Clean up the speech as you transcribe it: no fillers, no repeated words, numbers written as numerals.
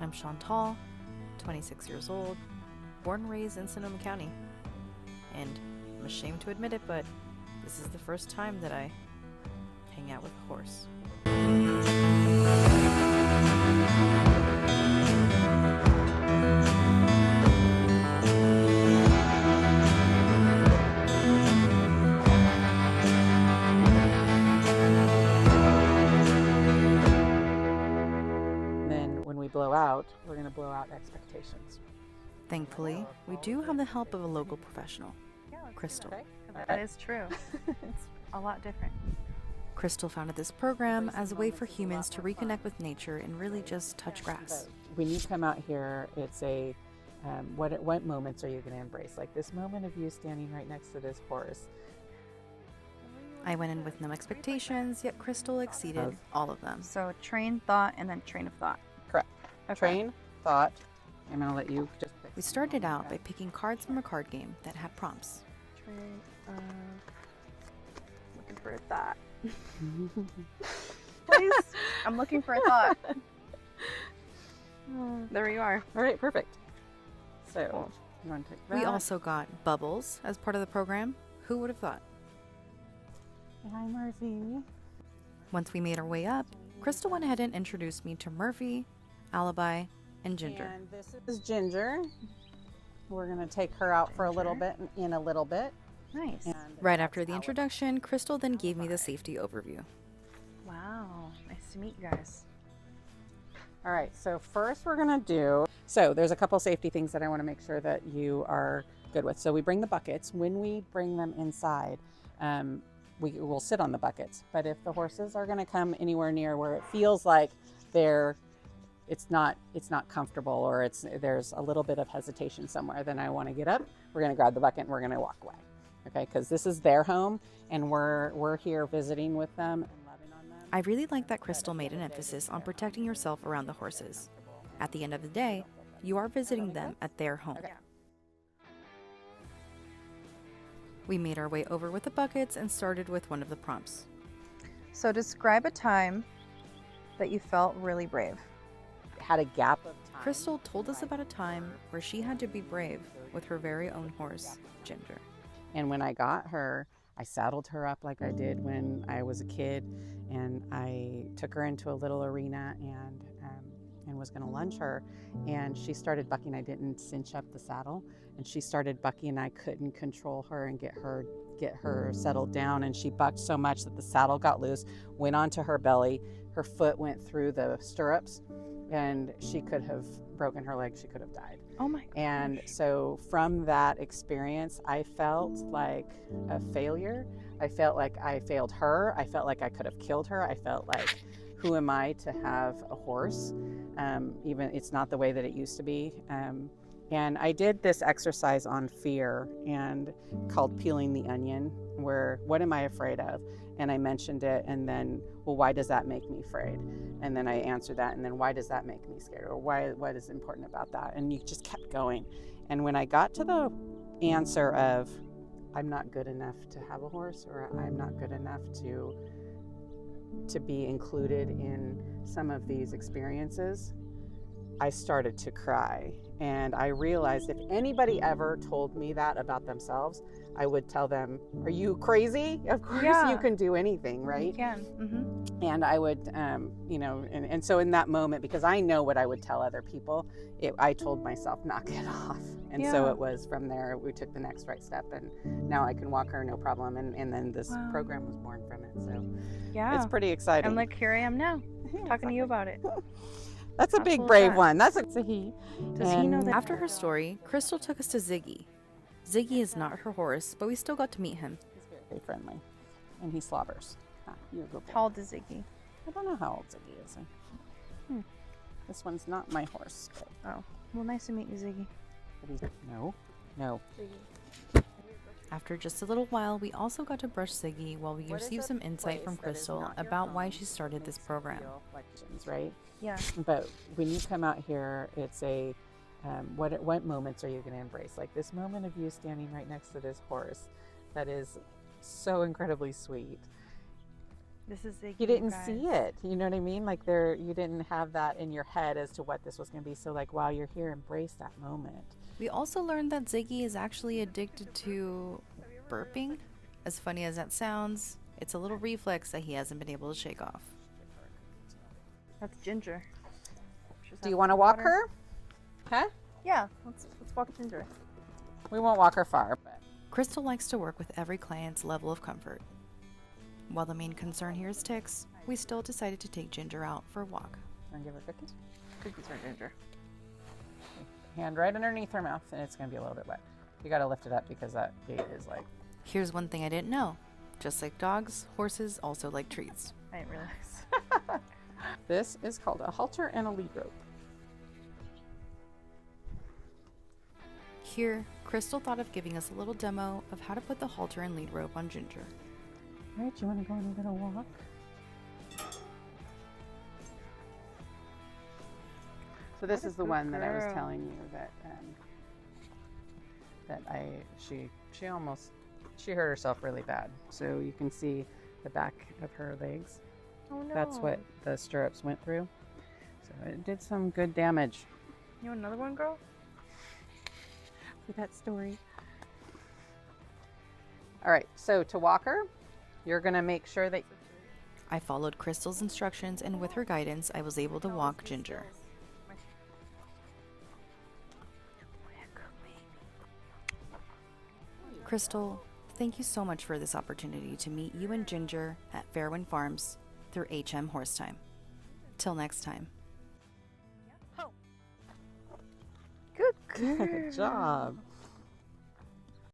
I'm Chantal, 26 years old, born and raised in Sonoma County. And I'm ashamed to admit it, but this is the first time that I hang out with a horse. Blow out, we're going to blow out expectations. Thankfully, we do have the help of a local professional, Christal. Okay. That is true. It's a lot different. Christal founded this program as a way for humans to reconnect with nature and really just touch grass. When you come out here, it's a what moments are you going to embrace? Like this moment of you standing right next to this horse. I went in with no expectations, yet Christal exceeded all of them. So train, thought, and then train of thought. Correct. Okay. Train, thought. I'm going to let you just pick. We started out by picking cards from a card game that had prompts. Train, looking for a thought. Please, I'm looking for a thought. There you are. All right, perfect. So, you want to take that? We also got bubbles as part of the program. Who would have thought? Hi, Murphy. Once we made our way up, Christal went ahead and introduced me to Murphy, Alibi, and Ginger. And this is Ginger. We're going to take her out for a little bit in a little bit. Nice. And right after the introduction, Christal then gave me the safety overview. Wow, nice to meet you guys. All right, so first we're going to do, so there's a couple safety things that I want to make sure that you are good with. So we bring the buckets. When we bring them inside, we will sit on the buckets. But if the horses are going to come anywhere near where it feels like it's not comfortable or there's a little bit of hesitation somewhere, then I want to get up. We're going to grab the bucket and we're going to walk away. Okay, because this is their home and we're here visiting with them and loving on them. I really like that Christal made an emphasis on protecting yourself around the horses. At the end of the day, you are visiting them at their home. Okay. We made our way over with the buckets and started with one of the prompts. So describe a time that you felt really brave. Had a gap of time. Christal told us about a time where she had to be brave with her very own horse, Ginger. And when I got her, I saddled her up like I did when I was a kid, and I took her into a little arena and was going to lunge her, and she started bucking. I didn't cinch up the saddle, and she started bucking. I couldn't control her and get her settled down, and she bucked so much that the saddle got loose, went onto her belly. Her foot went through the stirrups, and she could have broken her leg. She could have died. Oh my gosh. And so from that experience, I felt like a failure. I felt like I failed her. I felt like I could have killed her. I felt like, who am I to have a horse? Even it's not the way that it used to be. And I did this exercise on fear and called peeling the onion, where what am I afraid of? And I mentioned it, and then, well, why does that make me afraid? And then I answered that, and then why does that make me scared? Or what is important about that? And you just kept going. And when I got to the answer of, I'm not good enough to have a horse, or I'm not good enough to be included in some of these experiences, I started to cry. And I realized if anybody ever told me that about themselves, I would tell them, are you crazy? Of course you can do anything, right? You can. Mm-hmm. And I would, and so in that moment, because I know what I would tell other people, I told myself, knock it off. And so it was from there, we took the next right step, and now I can walk her no problem. And then this program was born from it. So it's pretty exciting. And like, here I am now, talking to you about it. That's a big, brave one. That's a he. Does he know that? After her story, Christal took us to Ziggy. Ziggy is not her horse, but we still got to meet him. He's very friendly, and he slobbers. You're a good boy. How old is Ziggy? I don't know how old Ziggy is. This one's not my horse. But oh, well, nice to meet you, Ziggy. No. After just a little while, we also got to brush Ziggy while we received some insight from Christal about why she started this program. Right? Yeah. But when you come out here, it's a what moments are you going to embrace? Like this moment of you standing right next to this horse that is so incredibly sweet. This is Ziggy. You didn't guys. see it. You know what I mean? Like you didn't have that in your head as to what this was going to be. So like while you're here, embrace that moment. We also learned that Ziggy is actually addicted to burping. As funny as that sounds, it's a little reflex that he hasn't been able to shake off. That's Ginger. She's Do you having want to some walk water. her? Huh? Yeah, let's walk Ginger. We won't walk her far, but Christal likes to work with every client's level of comfort. While the main concern here is ticks, we still decided to take Ginger out for a walk. want to give her cookies? Cookies for Ginger. Hand right underneath her mouth, and it's going to be a little bit wet. You got to lift it up because that gate is like... Here's one thing I didn't know. Just like dogs, horses also like treats. I didn't realize. This is called a halter and a lead rope. Here, Christal thought of giving us a little demo of how to put the halter and lead rope on Ginger. All right, do you want to go on a little walk? So this What a is the good one that I was girl. telling you that she hurt herself really bad. So you can see the back of her legs. Oh no. That's what the stirrups went through. So it did some good damage. You want another one, girl? For that story. All right, so to walk her, you're gonna make sure that I followed Christal's instructions, and with her guidance, I was able to walk Ginger. Christal, thank you so much for this opportunity to meet you and Ginger at Fairwind Farms through HM Horse Time. Till next time. Good girl. good job.